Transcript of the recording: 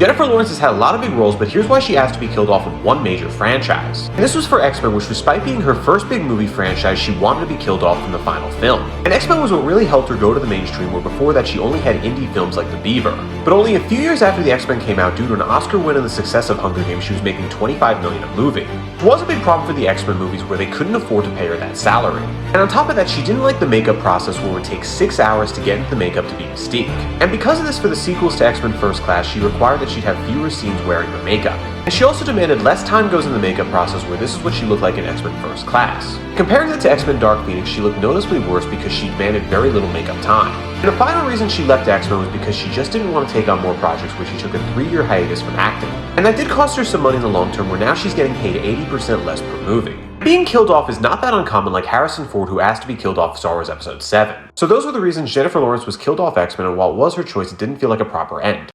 Jennifer Lawrence has had a lot of big roles, but here's why she asked to be killed off of one major franchise. And this was for X-Men, which despite being her first big movie franchise, she wanted to be killed off in the final film. And X-Men was what really helped her go to the mainstream, where before that she only had indie films like The Beaver. But only a few years after the X-Men came out, due to an Oscar win and the success of Hunger Games, she was making $25 million a movie. It was a big problem for the X-Men movies where they couldn't afford to pay her that salary. And on top of that, she didn't like the makeup process where it would take 6 hours to get into the makeup to be Mystique. And because of this, for the sequels to X-Men First Class, she required that she'd have fewer scenes wearing her makeup. And she also demanded less time goes in the makeup process, where this is what she looked like in X-Men First Class. Comparing that to X-Men Dark Phoenix, she looked noticeably worse because she demanded very little makeup time. And the final reason she left X-Men was because she just didn't want to take on more projects, where she took a 3-year hiatus from acting. And that did cost her some money in the long term, where now she's getting paid 80% less per movie. Being killed off is not that uncommon, like Harrison Ford, who asked to be killed off Star Wars Episode 7. So those were the reasons Jennifer Lawrence was killed off X-Men, and while it was her choice, it didn't feel like a proper end.